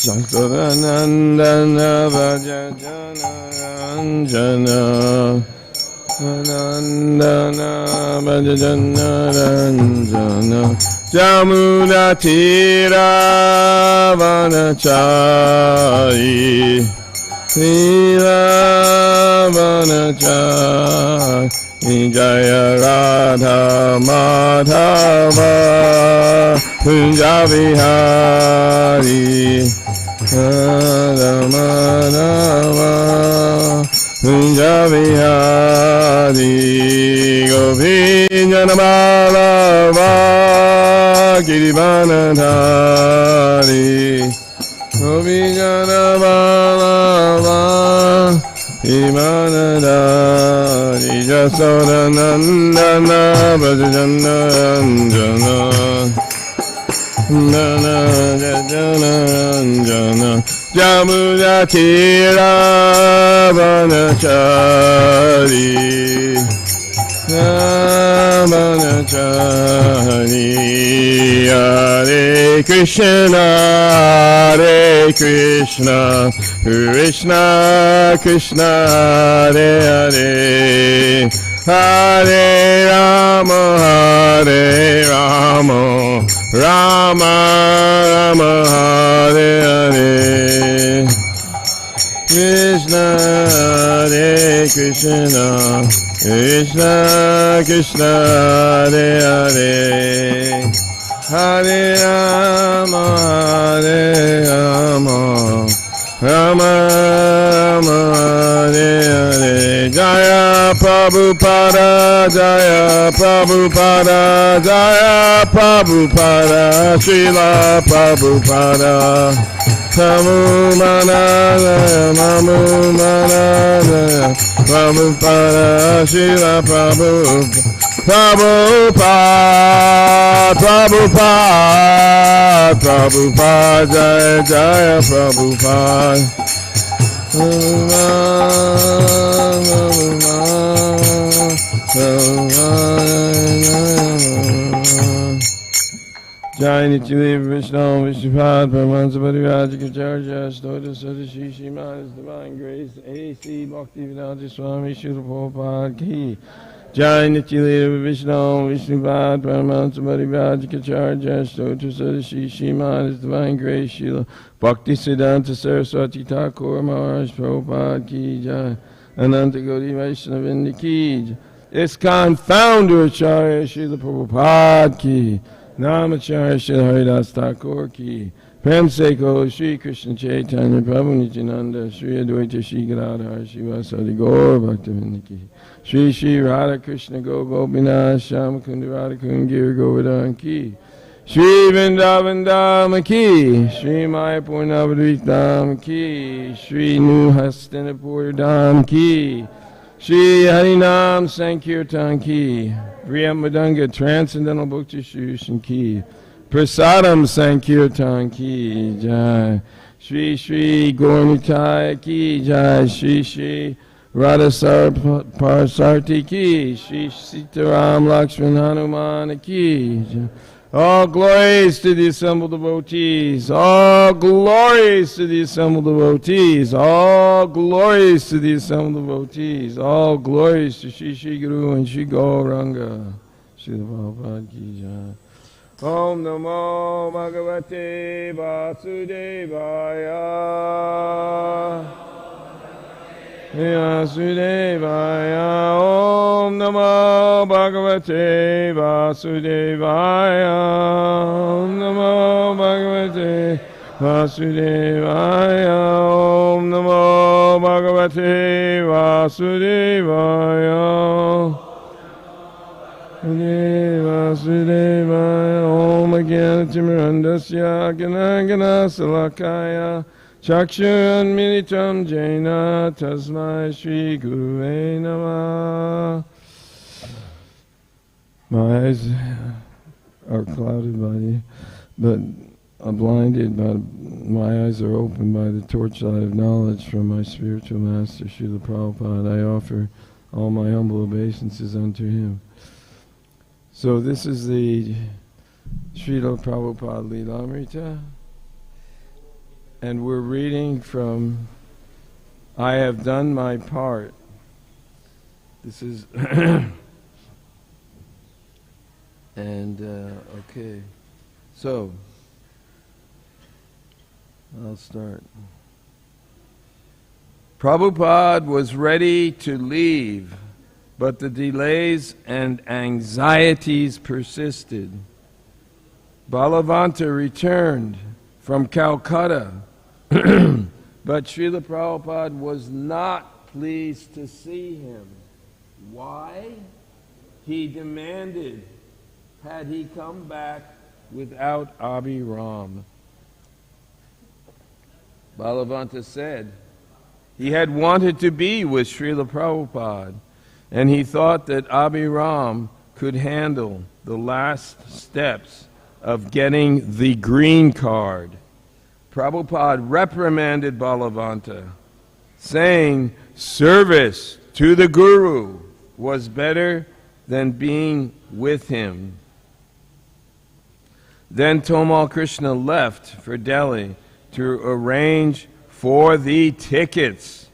Sasadanandana Vajajanaranja Anandana Vajajanaranja Jamuna Tira Vanachari Tira Vanachari Jaya Radha Madhava Puja Vihari Radha Madhava Puja Vihari Govinda Malava Girivanadhari Govinda Malava Girivanadhari Jasodanandana Vajajanaranja Nana Jajanaranja Jamuna Tira Vanachari Vanachari Hare Krishna Hare Krishna Krishna Krishna Hare Hare Hare Rama Hare Rama Rama Rama Hare Hare Krishna Hare Krishna Krishna Krishna Hare Hare Hare Rama Hare Rama Rama Rama Hare Hare Jaya Prabhupada Jaya Prabhupada Jaya Prabhupada Srila Prabhupada Namu Manada Namu Manada Prabhupada Srila Prabhupada Prabhupada Prabhupada Jaya Jaya Prabhupada Jai Nityaleva Vishnu Vishnupad Paramahansa Parivajikacharya Stota Sadashi Shriman His Divine Grace A.C. Bhaktivedanta Swami Srila Prabhupada Ki Jai Nityaleva Vishnu Vishnupad Paramahansa Parivajikacharya Stota Sadashi Shriman His Divine Grace Srila Bhaktisiddhanta Saraswati Thakur Maharaj Prabhupada Ki Jai Ananta Gauri Vaishnavinda Ki Jai Iskcon Founder Acharya Srila Prabhupada Ki Namacharya Shri Haridas Thakur Ki Prem Seko Shri Krishna Chaitanya Prabhu Nityananda Shri Advaita Shri Gadadhar Shri Vasadi Gaur Bhaktivinoda Ki Shri Shri Radha Krishna Go Gopinath Shyamakunda Radha Kungir Govardhan Ki Shri Vrindavan Dham Ki Shri Mayapur Navadvip Dham Ki Shri New Hastinapur Dham Ki Shri Harinam Sankirtan Ki Priyam Madanga Transcendental Bhakti Shushan Ki Prasadam Sankirtan Ki Jai Shri Shri Gaurnitai Ki Jai Shri Shri Radha Parthasarthi Ki Shri Sitaram Lakshman Hanuman Ki Jai. All glories to the assembled devotees. All glories to the assembled devotees. All glories to the assembled devotees. All glories to Shri Shri Guru and Shri Gauranga. Shri Prabhupada Ki Jai. Om Namo Bhagavate Vasudevaya. Vasudevaya. Om Namo Bhagavate Vasudevaya. Om Namo Bhagavate Vasudevaya. Om Namo Bhagavate Vasudevaya. Vasudevaya. Om Agyanatimirandasya Ganagana Salakaya Chakshuran Militam Jaina Tasmai Shri Guruve Namah. My eyes are clouded but I'm blinded, but my eyes are opened by the torchlight of knowledge from my spiritual master, Srila Prabhupada. I offer all my humble obeisances unto him. So this is the Srila Prabhupada Lilamrita. and we're reading from I Have Done My Part. This is and okay, so I'll start. Prabhupada was ready to leave, but the delays and anxieties persisted. Balavanta returned from Calcutta, but Srila Prabhupada was not pleased to see him. Why? He demanded, had he come back without Abhiram. Balavanta said he had wanted to be with Srila Prabhupada, and he thought that Abhiram could handle the last steps of getting the green card. Prabhupada reprimanded Balavanta, saying service to the Guru was better than being with him. Then Tamal Krishna left for Delhi to arrange for the tickets.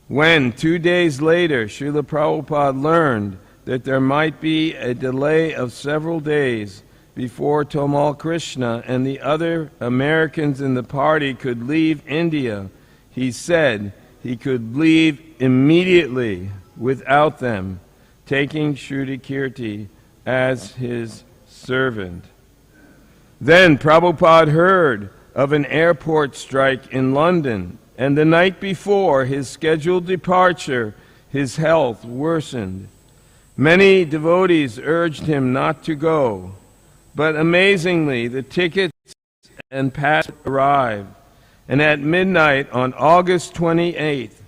When 2 days later Srila Prabhupada learned that there might be a delay of several days before Tamal Krishna and the other Americans in the party could leave India, he said he could leave immediately without them, taking Shruti Kirti as his servant. Then Prabhupada heard of an airport strike in London, and the night before his scheduled departure, his health worsened. Many devotees urged him not to go, but amazingly the tickets and pass arrived, and at midnight on August 28th,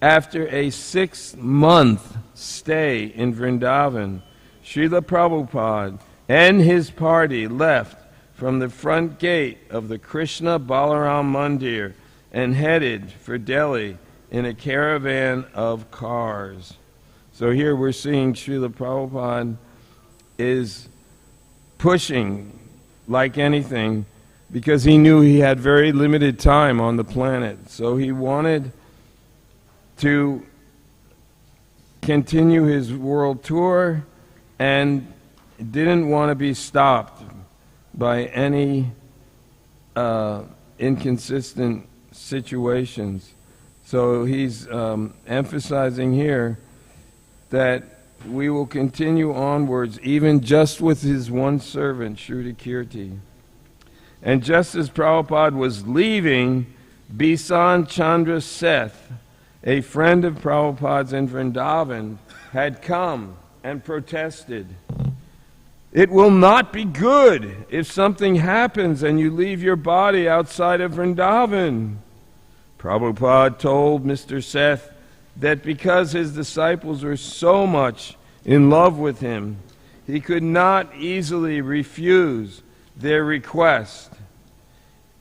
after a 6-month stay in Vrindavan, Srila Prabhupada and his party left from the front gate of the Krishna Balaram Mandir and headed for Delhi in a caravan of cars. So here we're seeing Srila Prabhupada is pushing like anything because he knew he had very limited time on the planet. So he wanted to continue his world tour and didn't want to be stopped by any inconsistent situations. So he's emphasizing here that we will continue onwards even just with his one servant, Shruti Kirti. And just as Prabhupada was leaving, Bisan Chandra Seth, a friend of Prabhupada's in Vrindavan, had come and protested. It will not be good if something happens and you leave your body outside of Vrindavan. Prabhupada told Mr. Seth that because his disciples were so much in love with him, he could not easily refuse their request.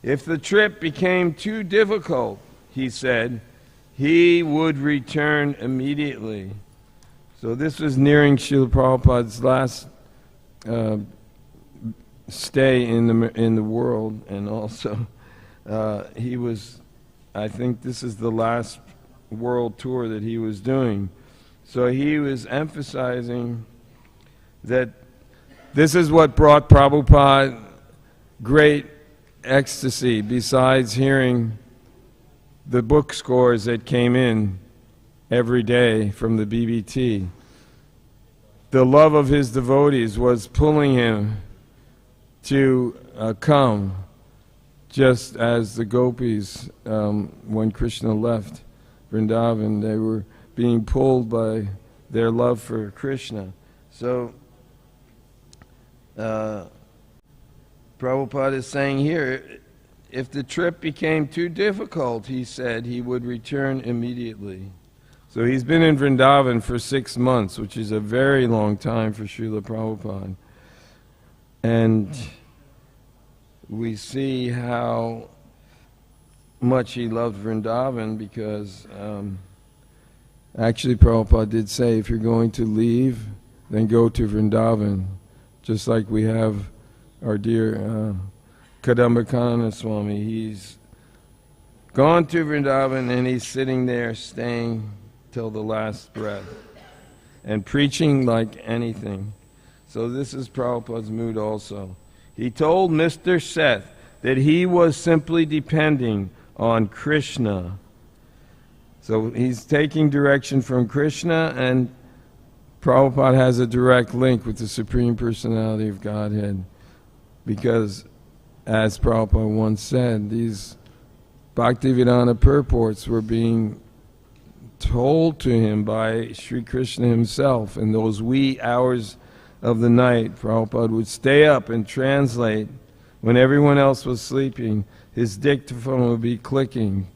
If the trip became too difficult, he said, he would return immediately. So this was nearing Srila Prabhupada's last stay in the world, and also he was, I think this is the last world tour that he was doing. So he was emphasizing that this is what brought Prabhupada great ecstasy, besides hearing the book scores that came in every day from the BBT. The love of his devotees was pulling him to come, just as the gopis, when Krishna left Vrindavan, they were being pulled by their love for Krishna. So Prabhupada is saying here, if the trip became too difficult, he said, he would return immediately. So he's been in Vrindavan for 6 months, which is a very long time for Srila Prabhupada. And we see how much he loved Vrindavan, because actually Prabhupada did say, if you're going to leave, then go to Vrindavan. Just like we have our dear Kadambakanana Swami. He's gone to Vrindavan, and he's sitting there, staying till the last breath, and preaching like anything. So this is Prabhupada's mood also. He told Mr. Seth that he was simply depending on Krishna. So he's taking direction from Krishna, and Prabhupada has a direct link with the Supreme Personality of Godhead, because, as Prabhupada once said, these Bhaktivedanta purports were being told to him by Sri Krishna himself. In those wee hours of the night, Prabhupada would stay up and translate. When everyone else was sleeping, his dictaphone would be clicking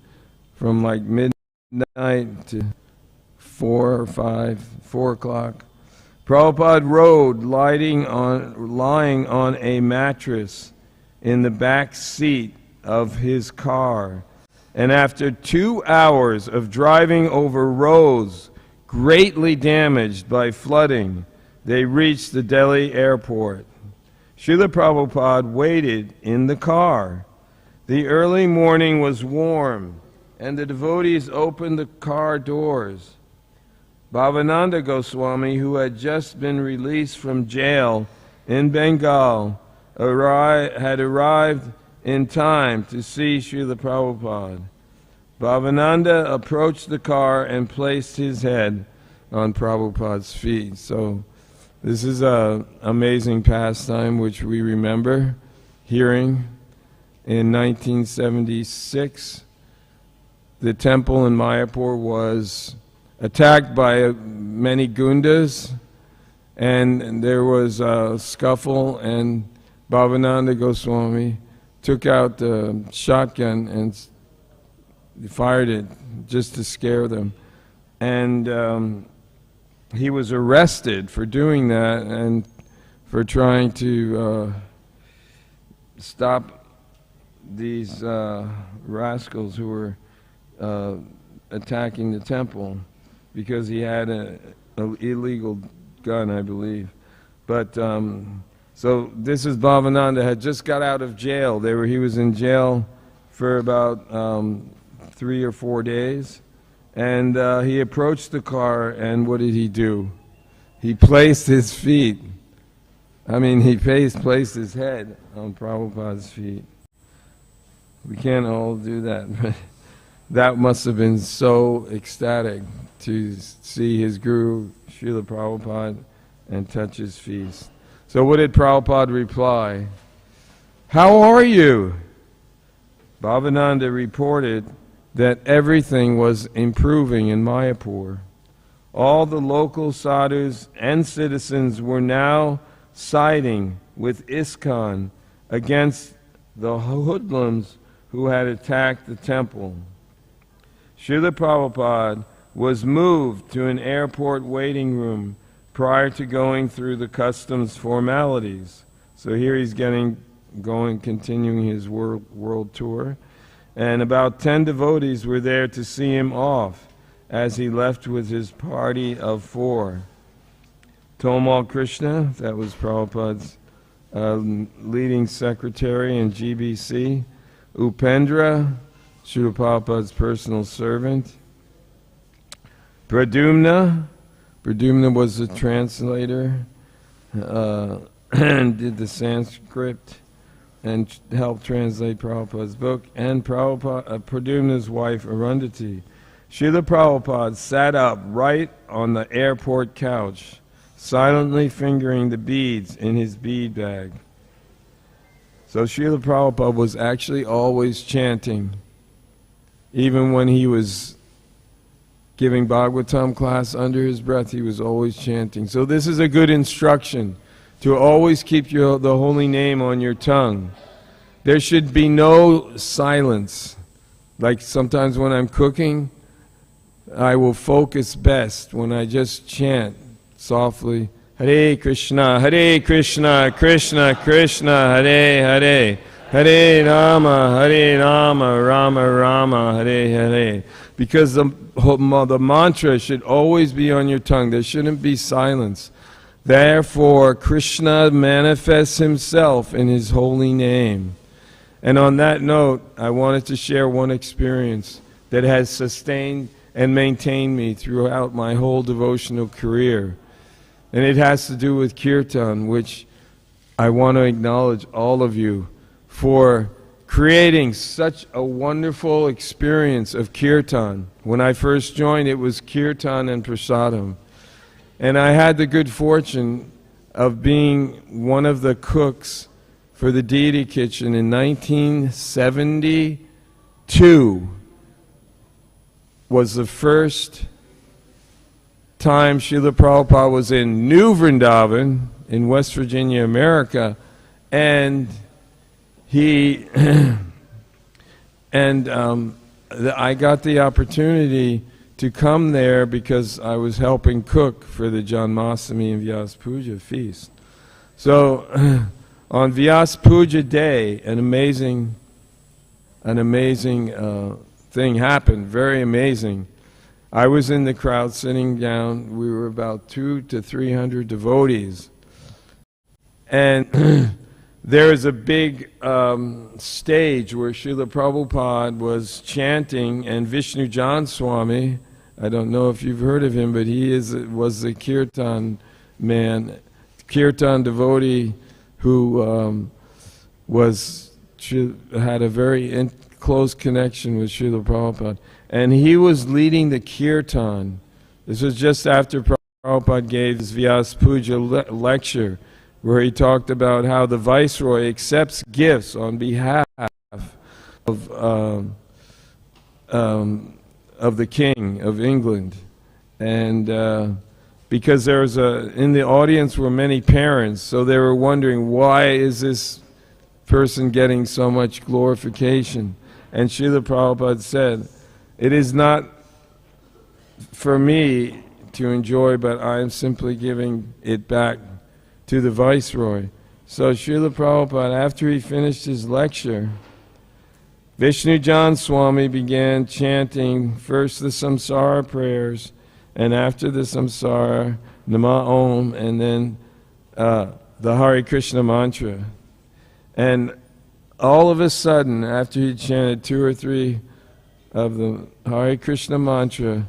from like midnight to 4 or 5, 4 o'clock. Prabhupada rode lying on a mattress in the back seat of his car. And after 2 hours of driving over roads greatly damaged by flooding, they reached the Delhi airport. Srila Prabhupada waited in the car. The early morning was warm, and the devotees opened the car doors. Bhavananda Goswami, who had just been released from jail in Bengal, had arrived in time to see Srila Prabhupada. Bhavananda approached the car and placed his head on Prabhupada's feet. So this is an amazing pastime which we remember hearing. In 1976, the temple in Mayapur was attacked by many gundas, and there was a scuffle, and Bhavananda Goswami took out the shotgun and fired it just to scare them. And he was arrested for doing that and for trying to stop these rascals who were attacking the temple, because he had an illegal gun, I believe. But so this is Bhavananda, had just got out of jail. He was in jail for about 3 or 4 days, and he approached the car, and what did he do? He placed his feet. He placed his head on Prabhupada's feet. We can't all do that, but that must have been so ecstatic to see his guru, Srila Prabhupada, and touch his feet. So what did Prabhupada reply? "How are you?" Bhavananda reported that everything was improving in Mayapur. All the local sadhus and citizens were now siding with Iskcon against the hoodlums who had attacked the temple. Srila Prabhupada was moved to an airport waiting room prior to going through the customs formalities. So here he's continuing his world tour. And about 10 devotees were there to see him off as he left with his party of 4. Tomal Krishna, that was Prabhupada's leading secretary in GBC. Upendra, Srila Prabhupada's personal servant. Pradyumna was the translator and did the Sanskrit and helped translate Prabhupada's book, and Pradyumna's wife Arundhati. Srila Prabhupada sat up right on the airport couch, silently fingering the beads in his bead bag. So Srila Prabhupada was actually always chanting. Even when he was giving Bhagavatam class under his breath, he was always chanting. So this is a good instruction, to always keep the holy name on your tongue. There should be no silence. Like sometimes when I'm cooking, I will focus best when I just chant softly, Hare Krishna, Krishna Krishna, Hare Hare, Hare Rama, Rama Rama, Hare Hare. Because the mantra should always be on your tongue. There shouldn't be silence. Therefore, Krishna manifests himself in his holy name. And on that note, I wanted to share one experience that has sustained and maintained me throughout my whole devotional career. And it has to do with Kirtan, which I want to acknowledge all of you for creating such a wonderful experience of Kirtan. When I first joined, it was Kirtan and Prasadam. And I had the good fortune of being one of the cooks for the Deity Kitchen in 1972. Was the first time Srila Prabhupada was in New Vrindavan in West Virginia, America, and he I got the opportunity to come there because I was helping cook for the Janmashtami and Vyas Puja feast. So on Vyas Puja day, an amazing thing happened, very amazing. I was in the crowd sitting down. We were about 200 to 300 devotees. And there is a big stage where Srila Prabhupada was chanting, and Vishnu Jan Swami, I don't know if you've heard of him, but he was the Kirtan man, Kirtan devotee who had a very close connection with Srila Prabhupada. And he was leading the Kirtan. This was just after Prabhupada gave his Vyas Puja lecture, where he talked about how the Viceroy accepts gifts on behalf of the King of England. And because there was in the audience were many parents, so they were wondering, why is this person getting so much glorification? And Srila Prabhupada said, it is not for me to enjoy, but I am simply giving it back to the Viceroy. So Srila Prabhupada, after he finished his lecture, Vishnu Jan Swami began chanting first the Samsara prayers, and after the Samsara, Nama Om, and then the Hare Krishna mantra. And all of a sudden, after he chanted 2 or 3 of the Hare Krishna mantra,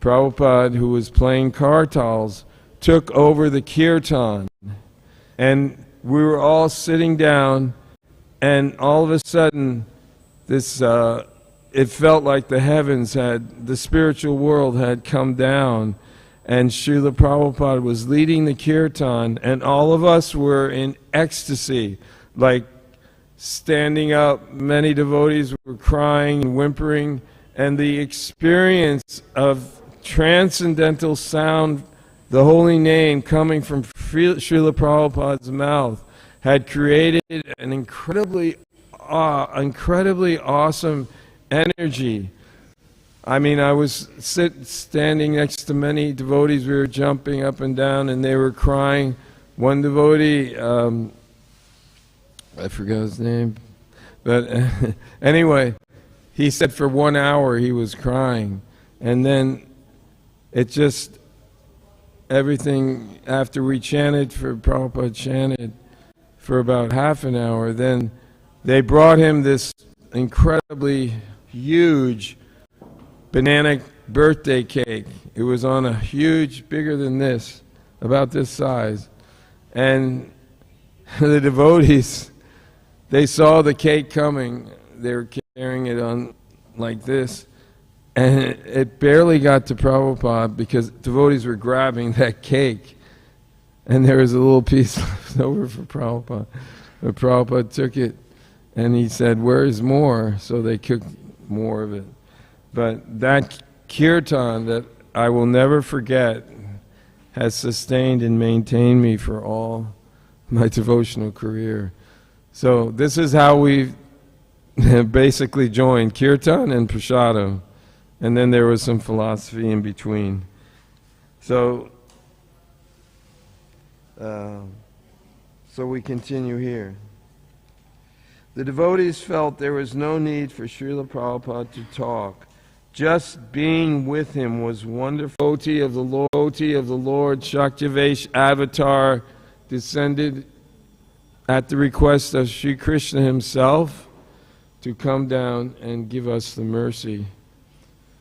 Prabhupada, who was playing kartals, took over the kirtan. And we were all sitting down, and all of a sudden, this it felt like the heavens the spiritual world had come down, and Srila Prabhupada was leading the kirtan, and all of us were in ecstasy, like standing up. Many devotees were crying and whimpering, and the experience of transcendental sound, the holy name coming from Srila Prabhupada's mouth, had created an incredibly awesome energy. I mean, I was standing next to many devotees. We were jumping up and down, and they were crying. One devotee, I forgot his name, but anyway, he said for 1 hour he was crying, and then it just, everything, after we chanted, Prabhupada chanted for about half an hour, then they brought him this incredibly huge banana birthday cake. It was on a huge, bigger than this, about this size, and the devotees, they saw the cake coming. They were carrying it on like this, and it barely got to Prabhupada because devotees were grabbing that cake, and there was a little piece left over for Prabhupada. But Prabhupada took it, and he said, "Where's more?" So they cooked more of it. But that kirtan that I will never forget has sustained and maintained me for all my devotional career. So this is how we basically joined Kirtan and Prasadam, and then there was some philosophy in between. So we continue here. The devotees felt there was no need for Srila Prabhupada to talk. Just being with him was wonderful. Devotee of the Lord, Shaktivesh avatar, descended at the request of Sri Krishna himself, to come down and give us the mercy.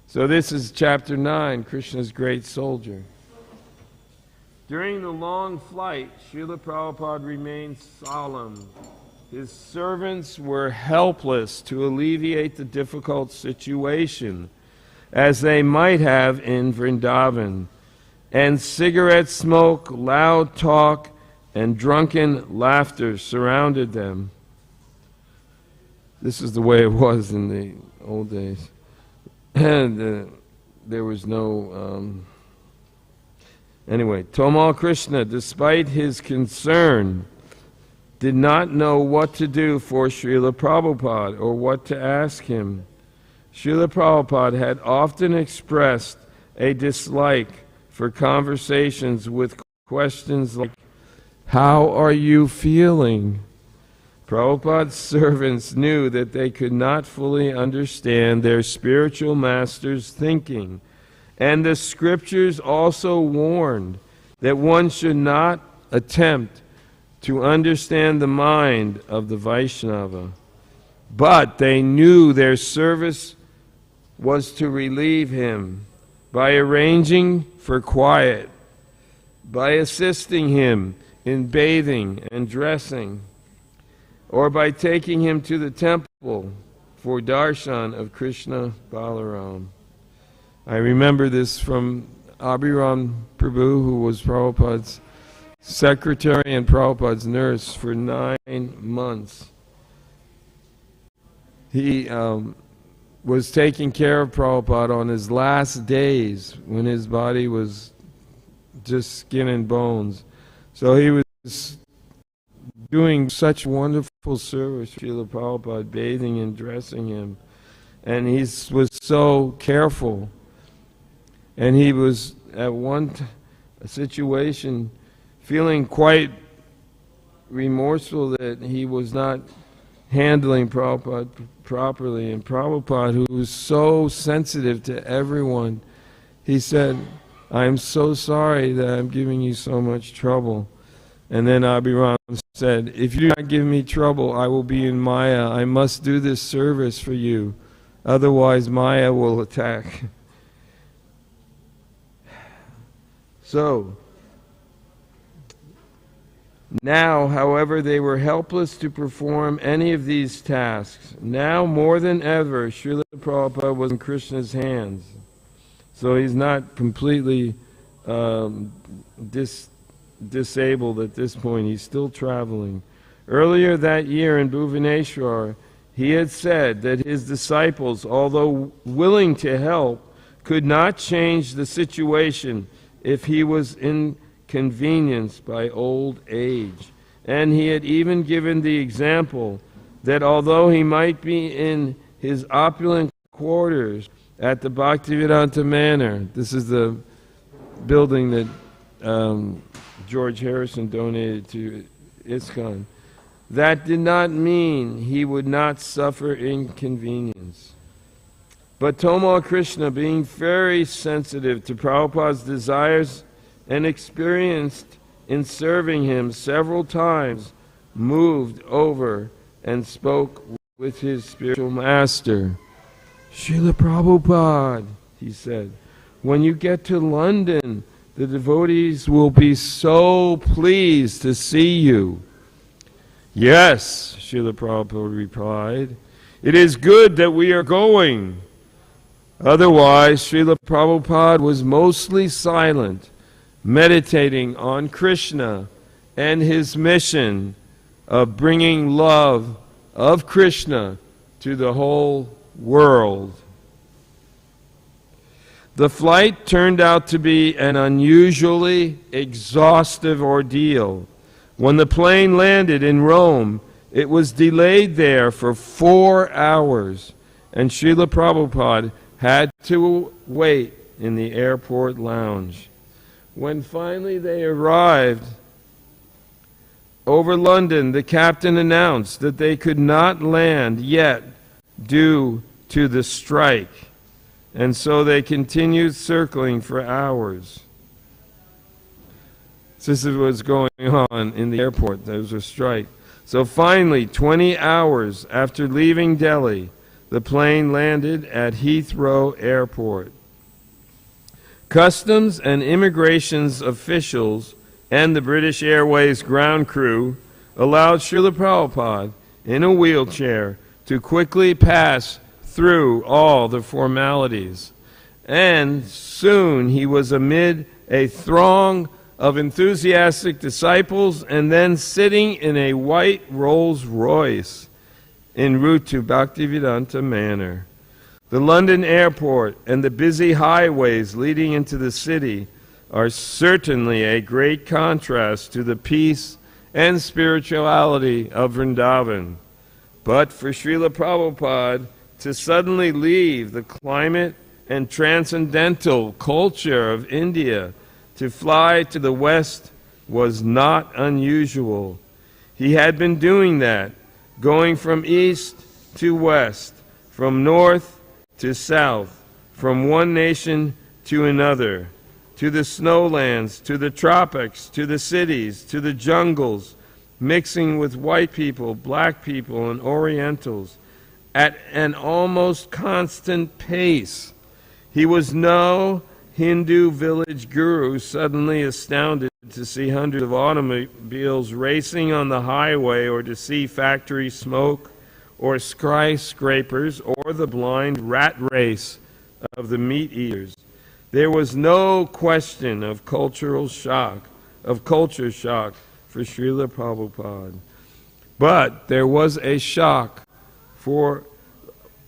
So this is chapter 9, Krishna's Great Soldier. During the long flight, Srila Prabhupada remained solemn. His servants were helpless to alleviate the difficult situation, as they might have in Vrindavan, and cigarette smoke, loud talk, and drunken laughter surrounded them. This is the way it was in the old days. And there was no... Anyway, Tamal Krishna, despite his concern, did not know what to do for Srila Prabhupada or what to ask him. Srila Prabhupada had often expressed a dislike for conversations with questions like, "How are you feeling?" Prabhupada's servants knew that they could not fully understand their spiritual master's thinking, and the scriptures also warned that one should not attempt to understand the mind of the Vaishnava. But they knew their service was to relieve him by arranging for quiet, by assisting him in bathing and dressing, or by taking him to the temple for darshan of Krishna Balaram. I remember this from Abhiram Prabhu, who was Prabhupada's secretary and Prabhupada's nurse for 9 months. He was taking care of Prabhupada on his last days when his body was just skin and bones. So he was doing such wonderful service for Srila Prabhupada, bathing and dressing him. And he was so careful. And he was at one situation feeling quite remorseful that he was not handling Prabhupada properly. And Prabhupada, who was so sensitive to everyone, he said, "I'm so sorry that I'm giving you so much trouble." And then Abhiram said, "If you do not give me trouble, I will be in Maya. I must do this service for you. Otherwise Maya will attack." So, now, however, they were helpless to perform any of these tasks. Now, more than ever, Srila Prabhupada was in Krishna's hands. So he's not completely disabled at this point. He's still traveling. Earlier that year in Bhuvaneshwar, he had said that his disciples, although willing to help, could not change the situation if he was inconvenienced by old age. And he had even given the example that although he might be in his opulent quarters at the Bhaktivedanta Manor, this is the building that George Harrison donated to Iskcon, that did not mean he would not suffer inconvenience. But Tamal Krishna, being very sensitive to Prabhupada's desires and experienced in serving him several times, moved over and spoke with his spiritual master. "Srila Prabhupada," he said, "when you get to London, the devotees will be so pleased to see you." "Yes," Srila Prabhupada replied, "it is good that we are going." Otherwise, Srila Prabhupada was mostly silent, meditating on Krishna and his mission of bringing love of Krishna to the whole world. The flight turned out to be an unusually exhaustive ordeal. When the plane landed in Rome, it was delayed there for 4 hours, and Srila Prabhupada had to wait in the airport lounge. When finally they arrived over London, the captain announced that they could not land yet due to the strike, and so they continued circling for hours. This is what's going on in the airport. There was a strike. So finally, 20 hours after leaving Delhi, the plane landed at Heathrow Airport. Customs and immigrations officials and the British Airways ground crew allowed Srila Prabhupada in a wheelchair to quickly pass through all the formalities. And soon he was amid a throng of enthusiastic disciples and then sitting in a white Rolls Royce en route to Bhaktivedanta Manor. The London airport and the busy highways leading into the city are certainly a great contrast to the peace and spirituality of Vrindavan. But for Srila Prabhupada to suddenly leave the climate and transcendental culture of India to fly to the West was not unusual. He had been doing that, going from east to west, from north to south, from one nation to another, to the snowlands, to the tropics, to the cities, to the jungles, mixing with white people, black people, and Orientals at an almost constant pace. He was no Hindu village guru suddenly astounded to see hundreds of automobiles racing on the highway, or to see factory smoke, or skyscrapers, or the blind rat race of the meat eaters. There was no question of culture shock for Srila Prabhupada. But there was a shock for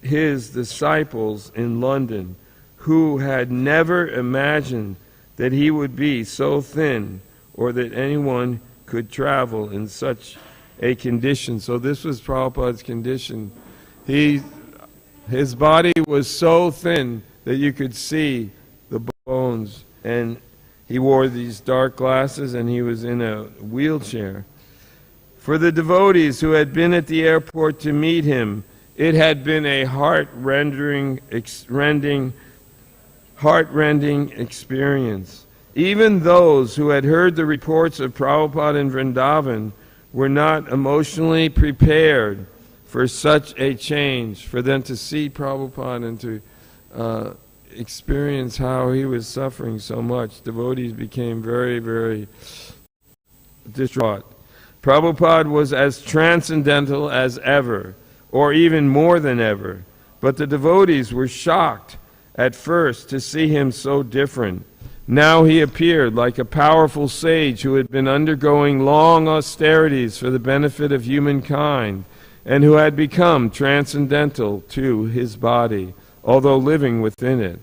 his disciples in London, who had never imagined that he would be so thin, or that anyone could travel in such a condition. So this was Prabhupada's condition. His body was so thin that you could see the bones, and he wore these dark glasses, and he was in a wheelchair. For the devotees who had been at the airport to meet him, it had been a heart-rending experience. Even those who had heard the reports of Prabhupada in Vrindavan were not emotionally prepared for such a change, for them to see Prabhupada and to experience how he was suffering so much. Devotees became very, very distraught. Prabhupada was as transcendental as ever, or even more than ever, but the devotees were shocked at first to see him so different. Now he appeared like a powerful sage who had been undergoing long austerities for the benefit of humankind, and who had become transcendental to his body, although living within it.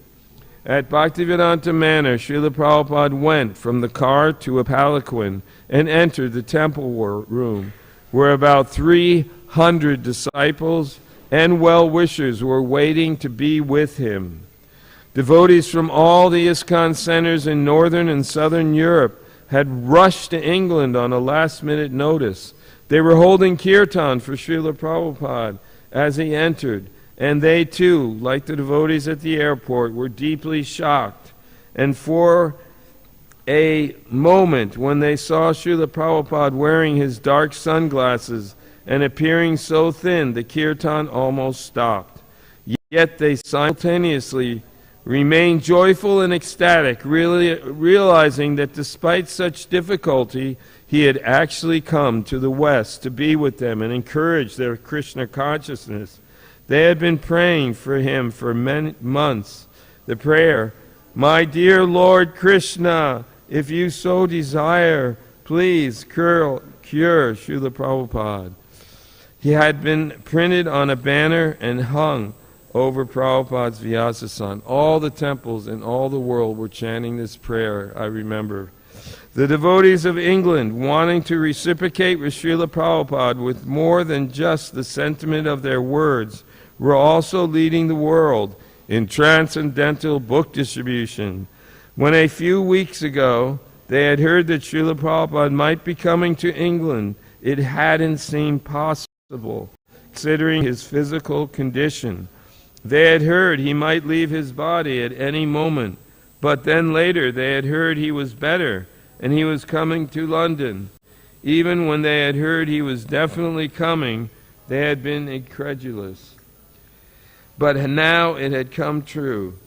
At Bhaktivedanta Manor, Srila Prabhupada went from the car to a palanquin and entered the temple room, where about 300 disciples and well-wishers were waiting to be with him. Devotees from all the Iskcon centers in northern and southern Europe had rushed to England on a last-minute notice. They were holding Kirtan for Srila Prabhupada as he entered, and they too, like the devotees at the airport, were deeply shocked. And for a moment, when they saw Srila Prabhupada wearing his dark sunglasses and appearing so thin, the Kirtan almost stopped. Yet they simultaneously remained joyful and ecstatic, really realizing that despite such difficulty, he had actually come to the West to be with them and encourage their Krishna consciousness. They had been praying for him for many months. The prayer, "My dear Lord Krishna, if you so desire, please cure Srila Prabhupada." He had been printed on a banner and hung over Prabhupada's Vyasasana. All the temples in all the world were chanting this prayer, I remember. The devotees of England, wanting to reciprocate with Srila Prabhupada with more than just the sentiment of their words, were also leading the world in transcendental book distribution. When a few weeks ago they had heard that Srila Prabhupada might be coming to England, it hadn't seemed possible, considering his physical condition. They had heard he might leave his body at any moment, but then later they had heard he was better and he was coming to London. Even when they had heard he was definitely coming, they had been incredulous. But now it had come true.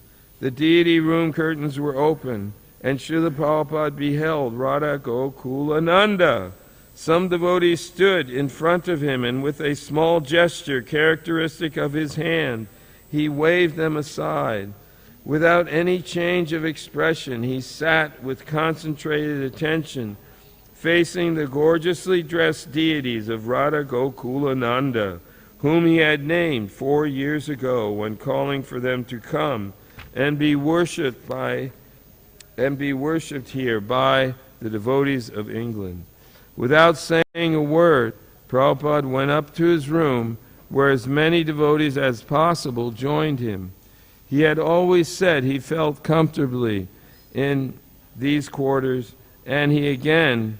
The deity room curtains were open, and Srila Prabhupada beheld Radha Gokulananda. Some devotees stood in front of him, and with a small gesture characteristic of his hand, he waved them aside. Without any change of expression, he sat with concentrated attention, facing the gorgeously dressed deities of Radha Gokulananda, whom he had named 4 years ago when calling for them to come and be worshipped here by the devotees of England. Without saying a word, Prabhupada went up to his room, where as many devotees as possible joined him. He had always said he felt comfortably in these quarters, and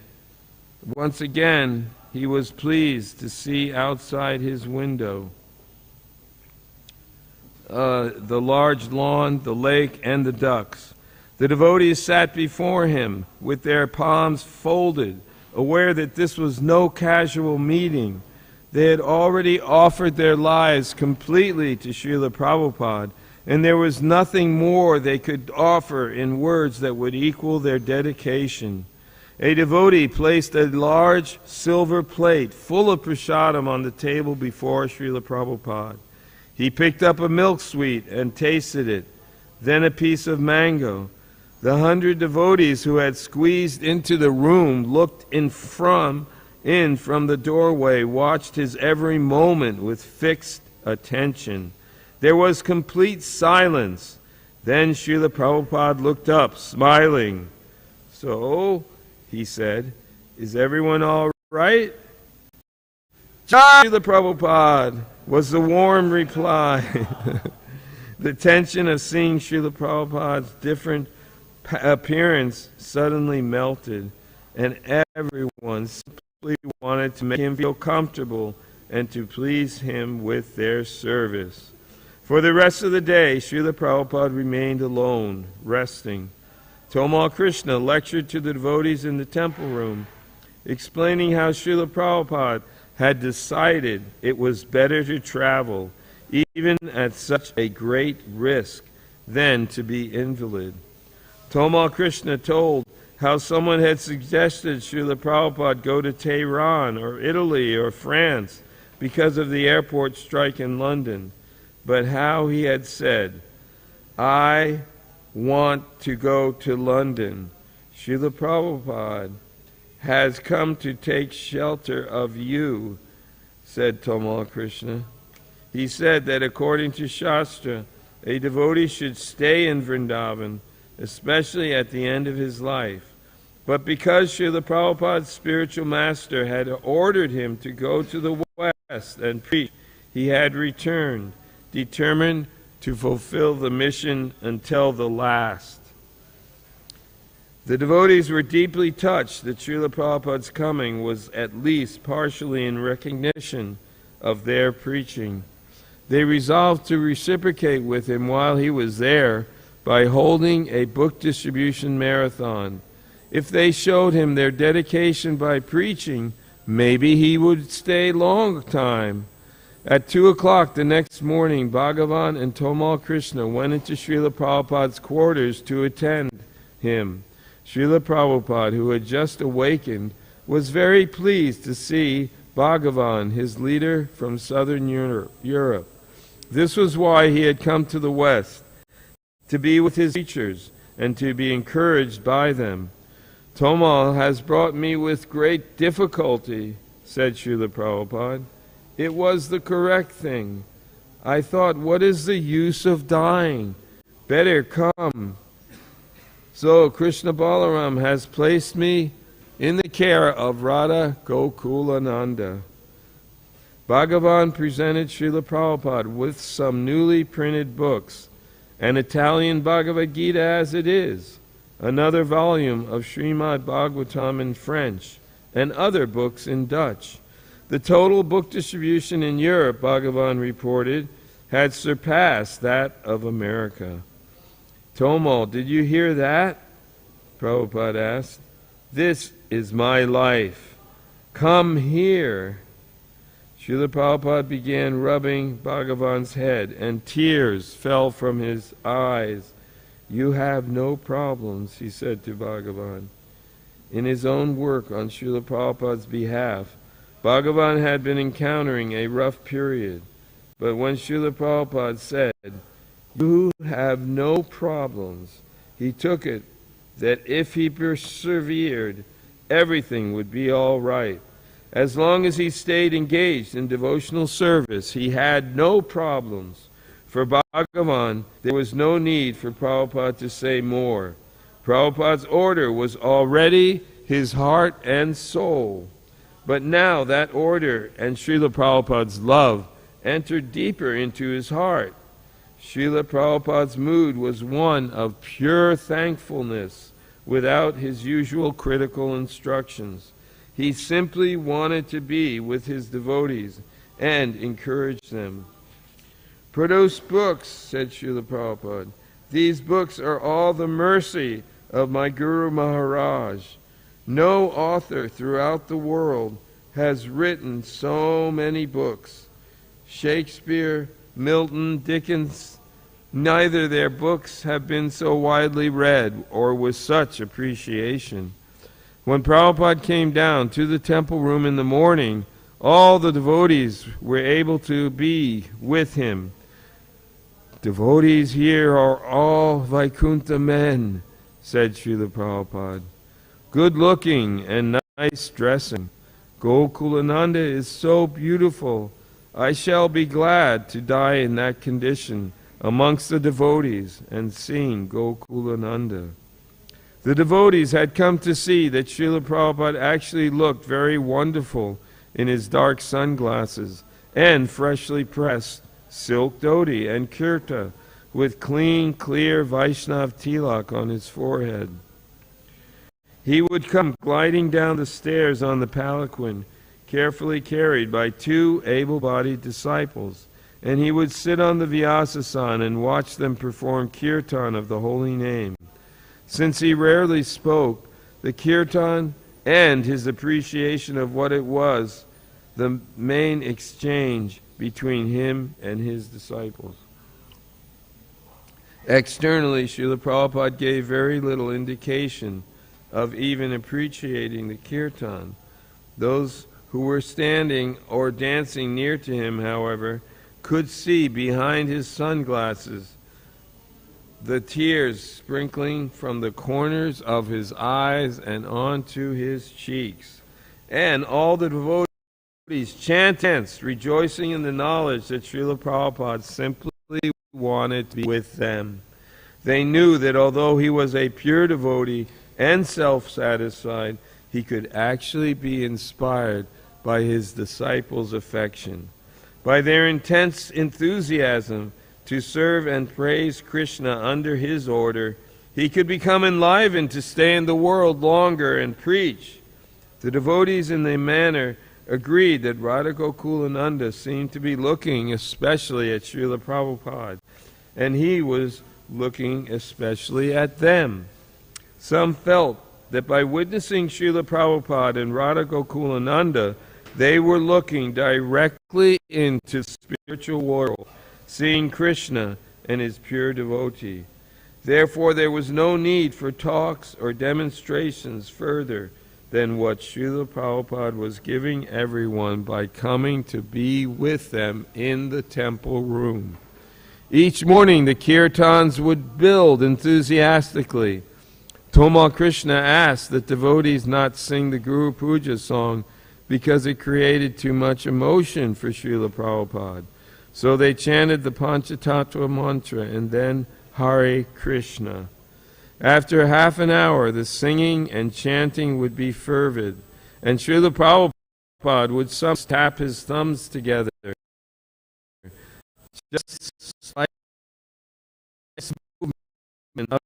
once again, he was pleased to see outside his window the large lawn, the lake, and the ducks. The devotees sat before him with their palms folded, aware that this was no casual meeting. They had already offered their lives completely to Srila Prabhupada, and there was nothing more they could offer in words that would equal their dedication. A devotee placed a large silver plate full of prasadam on the table before Srila Prabhupada. He picked up a milk sweet and tasted it, then a piece of mango. The 100 devotees who had squeezed into the room looked in from the doorway, watched his every moment with fixed attention. There was complete silence. Then Srila Prabhupada looked up, smiling. "So," he said, "is everyone all right?" "Jai Srila Prabhupada," was the warm reply. The tension of seeing Srila Prabhupada's different appearance suddenly melted, and everyone simply wanted to make him feel comfortable and to please him with their service. For the rest of the day, Srila Prabhupada remained alone, resting. Tamal Krishna lectured to the devotees in the temple room, explaining how Srila Prabhupada had decided it was better to travel, even at such a great risk, than to be invalid. Tamal Krishna told how someone had suggested Srila Prabhupada go to Tehran or Italy or France because of the airport strike in London, but how he had said, "I want to go to London. Srila Prabhupada has come to take shelter of you," said Tamal Krishna. He said that according to Shastra, a devotee should stay in Vrindavan, especially at the end of his life. But because Srila Prabhupada's spiritual master had ordered him to go to the West and preach, he had returned, determined to fulfill the mission until the last. The devotees were deeply touched that Srila Prabhupada's coming was at least partially in recognition of their preaching. They resolved to reciprocate with him while he was there by holding a book distribution marathon. If they showed him their dedication by preaching, maybe he would stay long time. At 2 o'clock the next morning, Bhagavan and Tamal Krishna went into Srila Prabhupada's quarters to attend him. Srila Prabhupada, who had just awakened, was very pleased to see Bhagavan, his leader from southern Europe. This was why he had come to the West, to be with his teachers and to be encouraged by them. "Tamal has brought me with great difficulty," said Srila Prabhupada. "It was the correct thing. I thought, what is the use of dying? Better come. So Krishna Balaram has placed me in the care of Radha Gokulananda." Bhagavan presented Srila Prabhupada with some newly printed books, an Italian Bhagavad Gita as it is, another volume of Srimad Bhagavatam in French, and other books in Dutch. The total book distribution in Europe, Bhagavan reported, had surpassed that of America. "Tamal, did you hear that?" Prabhupada asked. "This is my life. Come here. Srila Prabhupada began rubbing Bhagavan's head, and tears fell from his eyes. You have no problems, he said to Bhagavan. In his own work on Srila Prabhupada's behalf, Bhagavan had been encountering a rough period. But when Srila Prabhupada said, you have no problems, he took it that if he persevered, everything would be all right. As long as he stayed engaged in devotional service, he had no problems. For Bhagavan, there was no need for Prabhupada to say more. Prabhupada's order was already his heart and soul. But now that order and Srila Prabhupada's love entered deeper into his heart. Srila Prabhupada's mood was one of pure thankfulness without his usual critical instructions. He simply wanted to be with his devotees and encourage them. Produce books, said Srila Prabhupada. These books are all the mercy of my Guru Maharaj. No author throughout the world has written so many books. Shakespeare, Milton, Dickens, neither their books have been so widely read or with such appreciation. When Prabhupada came down to the temple room in the morning, all the devotees were able to be with him. Devotees here are all Vaikuntha men, said Srila Prabhupada. Good looking and nice dressing. Gokulananda is so beautiful. I shall be glad to die in that condition amongst the devotees and seeing Gokulananda. The devotees had come to see that Srila Prabhupada actually looked very wonderful in his dark sunglasses and freshly pressed silk dhoti and kirta with clean, clear Vaishnav tilak on his forehead. He would come gliding down the stairs on the palanquin, carefully carried by two able-bodied disciples, and he would sit on the Vyasasana and watch them perform kirtan of the holy name. Since he rarely spoke, the kirtan and his appreciation of what it was the main exchange between him and his disciples. Externally, Srila Prabhupada gave very little indication of even appreciating the kirtan. Those who were standing or dancing near to him, however, could see behind his sunglasses the tears sprinkling from the corners of his eyes and onto his cheeks. And all the devotees chanted, rejoicing in the knowledge that Srila Prabhupada simply wanted to be with them. They knew that although he was a pure devotee and self-satisfied, he could actually be inspired by his disciples' affection. By their intense enthusiasm to serve and praise Krishna under his order, he could become enlivened to stay in the world longer and preach. The devotees in their manner agreed that Radha Gokulananda seemed to be looking especially at Srila Prabhupada, and he was looking especially at them. Some felt that by witnessing Srila Prabhupada and Radha Gokulananda, they were looking directly into the spiritual world, seeing Krishna and his pure devotee. Therefore, there was no need for talks or demonstrations further than what Srila Prabhupada was giving everyone by coming to be with them in the temple room. Each morning, the Kirtans would build enthusiastically. Tomal Krishna asked that devotees not sing the Guru Puja song because it created too much emotion for Srila Prabhupada. So they chanted the Panchatattva mantra and then Hare Krishna. After half an hour, the singing and chanting would be fervid, and Srila Prabhupada would sometimes tap his thumbs together, just like movement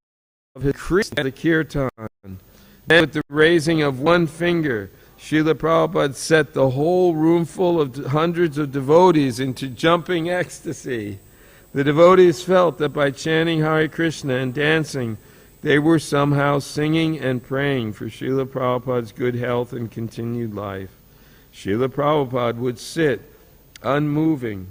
of his Krishna, the kirtan. Then with the raising of one finger, Srila Prabhupada set the whole room full of hundreds of devotees into jumping ecstasy. The devotees felt that by chanting Hare Krishna and dancing, they were somehow singing and praying for Srila Prabhupada's good health and continued life. Srila Prabhupada would sit unmoving,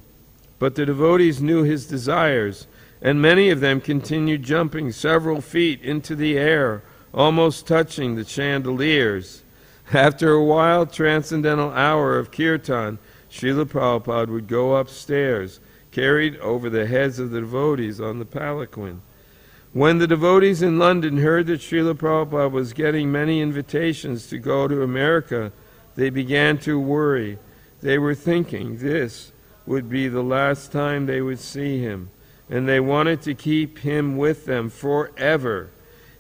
but the devotees knew his desires, and many of them continued jumping several feet into the air, almost touching the chandeliers. After a wild transcendental hour of kirtan, Srila Prabhupada would go upstairs, carried over the heads of the devotees on the palanquin. When the devotees in London heard that Srila Prabhupada was getting many invitations to go to America, they began to worry. They were thinking this would be the last time they would see him, and they wanted to keep him with them forever.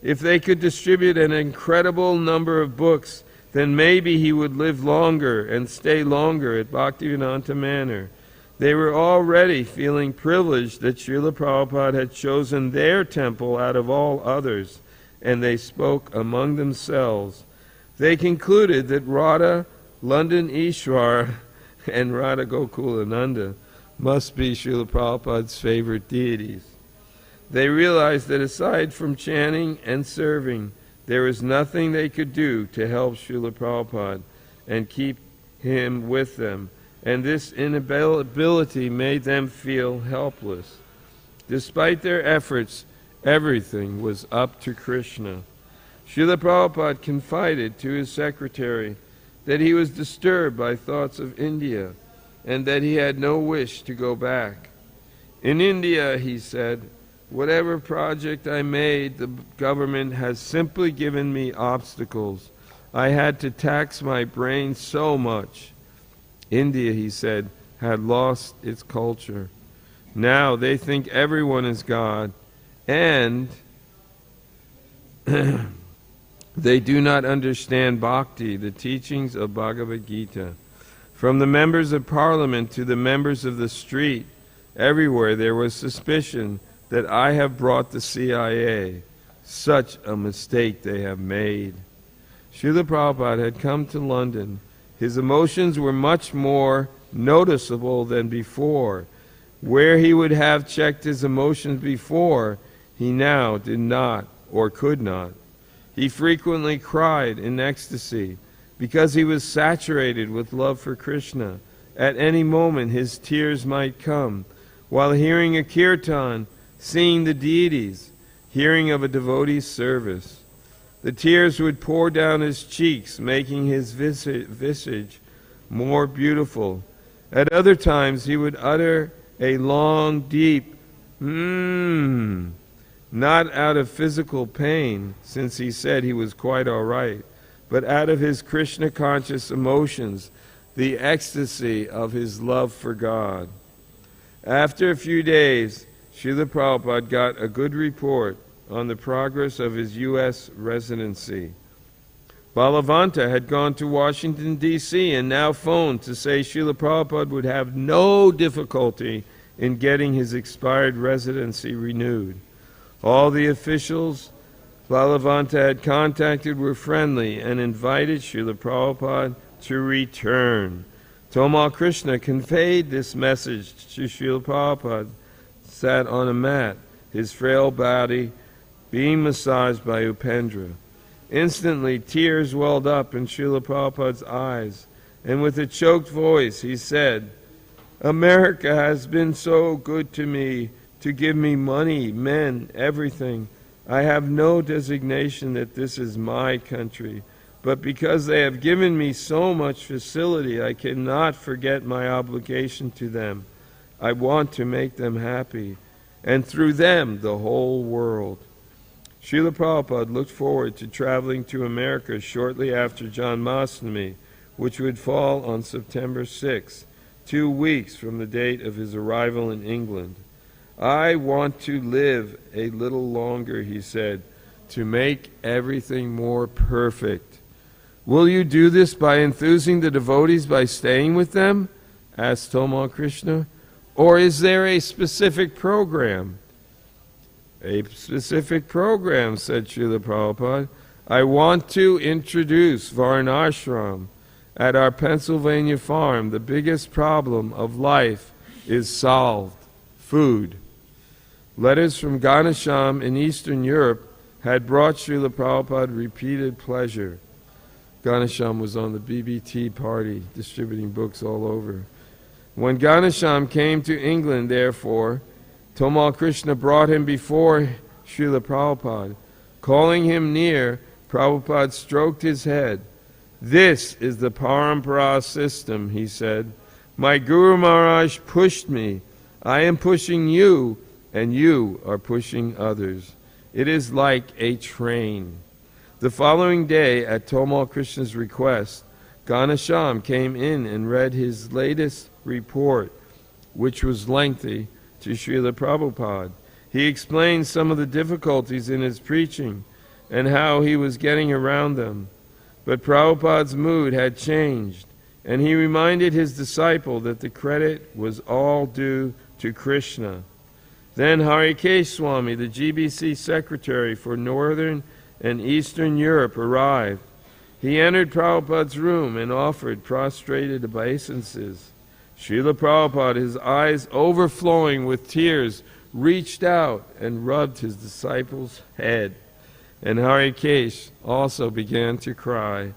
If they could distribute an incredible number of books, then maybe he would live longer and stay longer at Bhaktivedanta Manor. They were already feeling privileged that Srila Prabhupada had chosen their temple out of all others, and they spoke among themselves. They concluded that Radha, London Ishwar, and Radha Gokulananda must be Srila Prabhupada's favorite deities. They realized that aside from chanting and serving, there was nothing they could do to help Srila Prabhupada and keep him with them, and this inability made them feel helpless. Despite their efforts, everything was up to Krishna. Srila Prabhupada confided to his secretary that he was disturbed by thoughts of India and that he had no wish to go back. In India, he said, whatever project I made, the government has simply given me obstacles. I had to tax my brain so much. India, he said, had lost its culture. Now they think everyone is God, and they do not understand bhakti, the teachings of Bhagavad Gita. From the members of parliament to the members of the street, everywhere there was suspicion that I have brought the CIA. Such a mistake they have made. Srila Prabhupada had come to London. His emotions were much more noticeable than before. Where he would have checked his emotions before, he now did not or could not. He frequently cried in ecstasy because he was saturated with love for Krishna. At any moment his tears might come. While hearing a kirtan, seeing the deities, hearing of a devotee's service, the tears would pour down his cheeks, making his visage more beautiful. At other times he would utter a long, deep not out of physical pain, since he said he was quite all right, but out of his Krishna-conscious emotions, the ecstasy of his love for God. After a few days, Srila Prabhupada got a good report on the progress of his U.S. residency. Balavanta had gone to Washington, D.C. and now phoned to say Srila Prabhupada would have no difficulty in getting his expired residency renewed. All the officials Balavanta had contacted were friendly and invited Srila Prabhupada to return. Tamal Krishna conveyed this message to Srila Prabhupada, sat on a mat, his frail body being massaged by Upendra. Instantly, tears welled up in Srila Prabhupada's eyes, and with a choked voice he said, America has been so good to me, to give me money, men, everything. I have no designation that this is my country, but because they have given me so much facility, I cannot forget my obligation to them. I want to make them happy, and through them the whole world. Srila Prabhupada looked forward to traveling to America shortly after Janmashtami, which would fall on September 6, 2 weeks from the date of his arrival in England. I want to live a little longer, he said, to make everything more perfect. Will you do this by enthusing the devotees by staying with them? Asked Tamal Krishna. Or is there a specific program? A specific program, said Srila Prabhupada. I want to introduce Varnashram. At our Pennsylvania farm, the biggest problem of life is solved: food. Letters from Ghanasham in Eastern Europe had brought Srila Prabhupada repeated pleasure. Ganesham was on the BBT party, distributing books all over. When Ganesham came to England, therefore, Tamal Krishna brought him before Srila Prabhupada. Calling him near, Prabhupada stroked his head. "This is the Parampara system," he said. "My Guru Maharaj pushed me. I am pushing you, and you are pushing others. It is like a train." The following day, at Tamal Krishna's request, Ganesham came in and read his latest report, which was lengthy, to Srila Prabhupada. He explained some of the difficulties in his preaching and how he was getting around them. But Prabhupada's mood had changed, and he reminded his disciple that the credit was all due to Krishna. Then Harikesh Swami, the GBC secretary for Northern and Eastern Europe, arrived. He entered Prabhupada's room and offered prostrated obeisances. Srila Prabhupada, his eyes overflowing with tears, reached out and rubbed his disciple's head. And Harikesh also began to cry.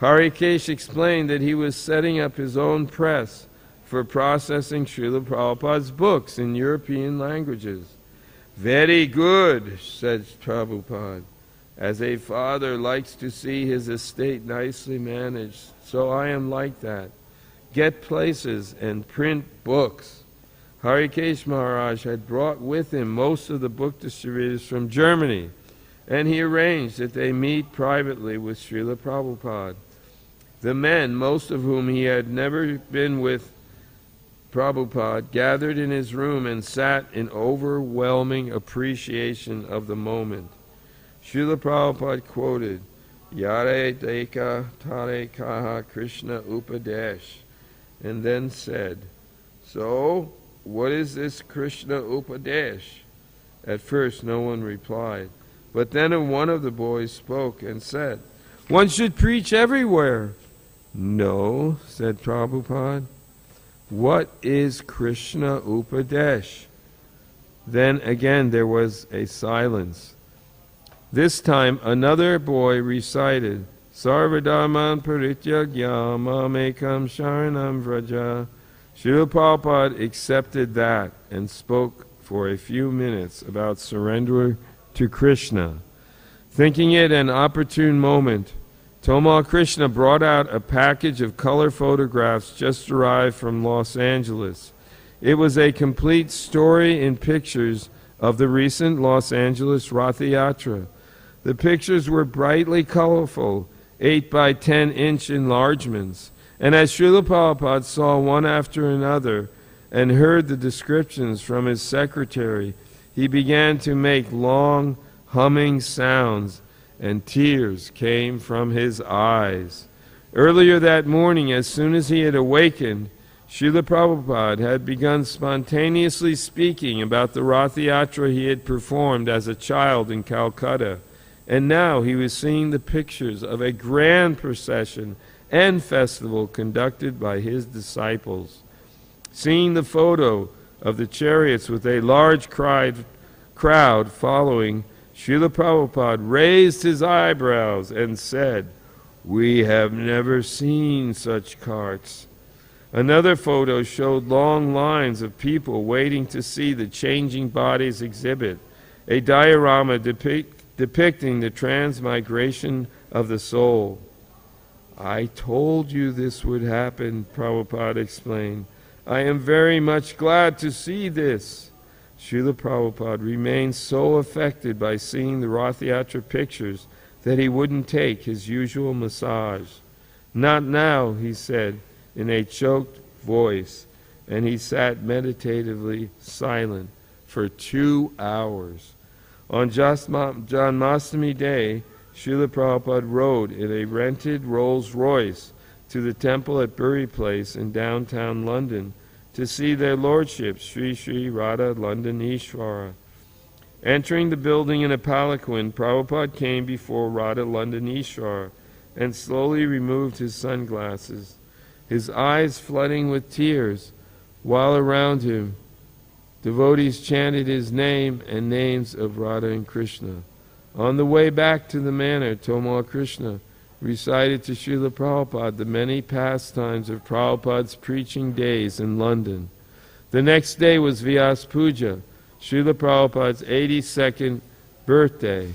Harikesh explained that he was setting up his own press for processing Srila Prabhupada's books in European languages. "Very good," said Prabhupada. "As a father likes to see his estate nicely managed, so I am like that. Get places and print books." Harikesh Maharaj had brought with him most of the book distributors from Germany, and he arranged that they meet privately with Srila Prabhupada. The men, most of whom he had never been with Prabhupada, gathered in his room and sat in overwhelming appreciation of the moment. Srila Prabhupada quoted, "Yare deka tare kaha Krishna upadesh," and then said, "So, what is this Krishna upadesh?" At first no one replied, but then one of the boys spoke and said, "One should preach everywhere." "No," said Prabhupada. "What is Krishna upadesh?" Then again there was a silence. This time another boy recited, "Sarvadharman parityagya mamekam sharanam vraja." Srila Prabhupada accepted that and spoke for a few minutes about surrender to Krishna. Thinking it an opportune moment, Tamal Krishna brought out a package of color photographs just arrived from Los Angeles. It was a complete story in pictures of the recent Los Angeles Ratha Yatra. The pictures were brightly colorful, 8 by 10-inch enlargements, and as Srila Prabhupada saw one after another and heard the descriptions from his secretary, he began to make long, humming sounds, and tears came from his eyes. Earlier that morning, as soon as he had awakened, Srila Prabhupada had begun spontaneously speaking about the Ratha Yatra he had performed as a child in Calcutta, and now he was seeing the pictures of a grand procession and festival conducted by his disciples. Seeing the photo of the chariots with a large crowd following, Srila Prabhupada raised his eyebrows and said, "We have never seen such carts." Another photo showed long lines of people waiting to see the changing bodies exhibit, a diorama depicting the transmigration of the soul. "I told you this would happen," Prabhupada explained. "I am very much glad to see this." Srila Prabhupada remained so affected by seeing the Ratha Yatra pictures that he wouldn't take his usual massage. "Not now," he said in a choked voice, and he sat meditatively silent for 2 hours. On Janmashtami Day, Srila Prabhupada rode in a rented Rolls-Royce to the temple at Bury Place in downtown London to see their lordships, Sri Sri Radha London Ishvara. Entering the building in a palanquin, Prabhupada came before Radha London Ishvara and slowly removed his sunglasses, his eyes flooding with tears, while around him devotees chanted his name and names of Radha and Krishna. On the way back to the manor, Tamal Krishna recited to Srila Prabhupada the many pastimes of Prabhupada's preaching days in London. The next day was Vyas Puja, Srila Prabhupada's 82nd birthday.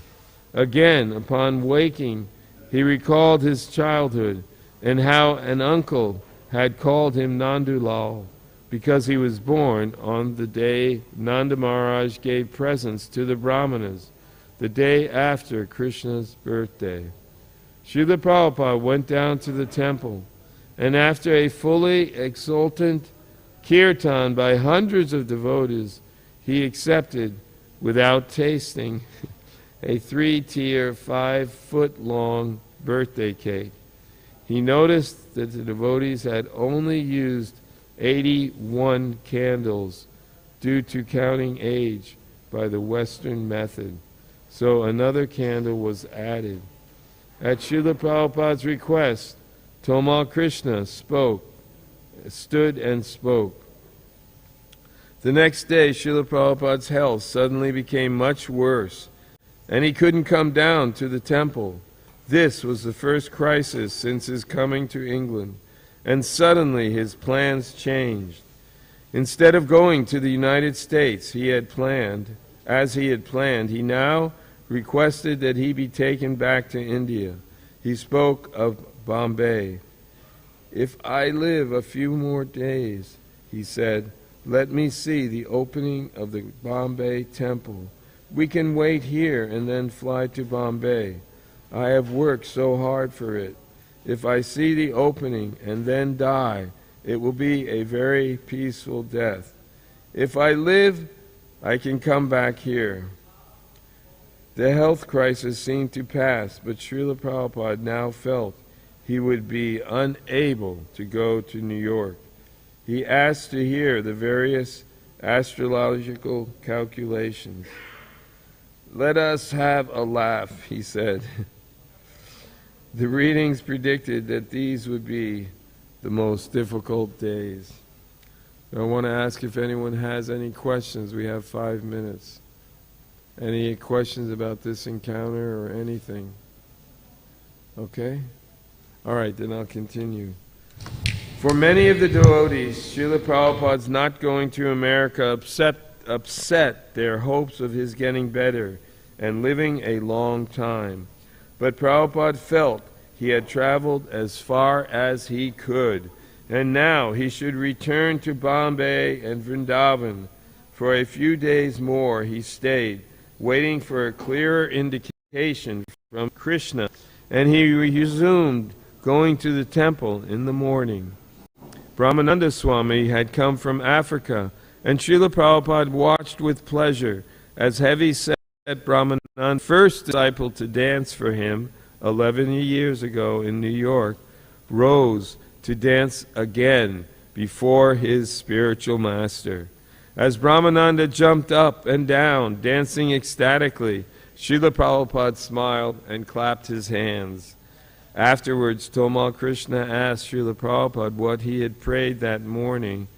Again, upon waking, he recalled his childhood and how an uncle had called him Nandulal because he was born on the day Nanda Maharaj gave presents to the Brahmanas, the day after Krishna's birthday. Srila Prabhupada went down to the temple, and after a fully exultant kirtan by hundreds of devotees, he accepted, without tasting, a 3-tier, 5-foot-long birthday cake. He noticed that the devotees had only used 81 candles due to counting age by the Western method, so another candle was added. At Srila Prabhupada's request, Tamal Krishna stood and spoke. The next day, Srila Prabhupada's health suddenly became much worse, and he couldn't come down to the temple. This was the first crisis since his coming to England, and suddenly his plans changed. Instead of going to the United States he had planned, he now requested that he be taken back to India. He spoke of Bombay. "If I live a few more days," he said, "let me see the opening of the Bombay temple. We can wait here and then fly to Bombay. I have worked so hard for it. If I see the opening and then die, it will be a very peaceful death. If I live, I can come back here." The health crisis seemed to pass, but Srila Prabhupada now felt he would be unable to go to New York. He asked to hear the various astrological calculations. "Let us have a laugh," he said. The readings predicted that these would be the most difficult days. I want to ask if anyone has any questions. We have 5 minutes. Any questions about this encounter or anything? Okay? All right, then I'll continue. For many of the devotees, Srila Prabhupada's not going to America upset their hopes of his getting better and living a long time. But Prabhupada felt he had traveled as far as he could, and now he should return to Bombay and Vrindavan. For a few days more he stayed, waiting for a clearer indication from Krishna, and he resumed going to the temple in the morning. Brahmananda Swami had come from Africa, and Srila Prabhupada watched with pleasure as heavy-set Brahmananda, first disciple to dance for him 11 years ago in New York, rose to dance again before his spiritual master. As Brahmananda jumped up and down, dancing ecstatically, Srila Prabhupada smiled and clapped his hands. Afterwards, Tamal Krishna asked Srila Prabhupada what he had prayed that morning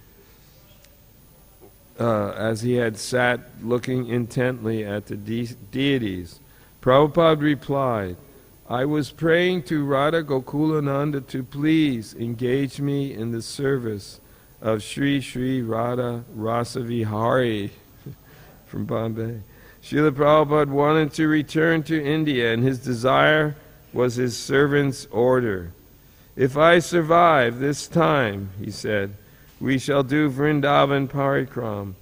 as he had sat looking intently at the deities. Prabhupada replied, "I was praying to Radha Gokulananda to please engage me in the service of Sri Sri Radha Rasavihari from Bombay." Srila Prabhupada wanted to return to India, and his desire was his servant's order. "If I survive this time," he said, "we shall do Vrindavan Parikram.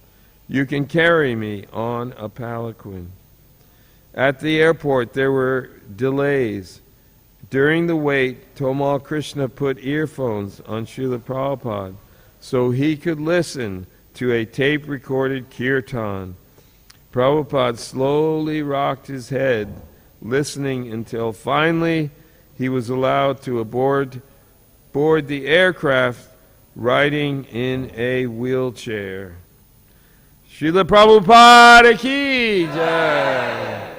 You can carry me on a palanquin." At the airport there were delays. During the wait, Tamal Krishna put earphones on Srila Prabhupada so he could listen to a tape-recorded kirtan. Prabhupada slowly rocked his head, listening until finally he was allowed to board the aircraft riding in a wheelchair. Srila Prabhupada ki jai!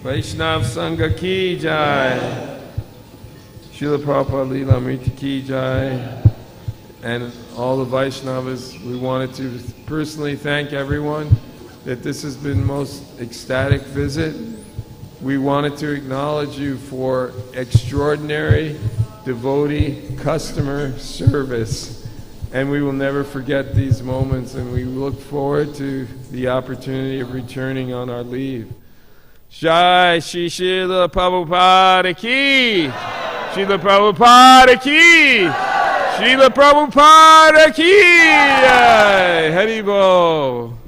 Vaishnav Sangha ki jai! Srila Prabhupada Lilamrita ki jai! And all the Vaishnavas, we wanted to personally thank everyone that this has been most ecstatic visit. we wanted to acknowledge you for extraordinary devotee customer service. And we will never forget these moments, and we look forward to the opportunity of returning on our leave. Jai Shri Srila Prabhupada ki! Srila Prabhupada ki! Srila Prabhupada ki! Hari Bol!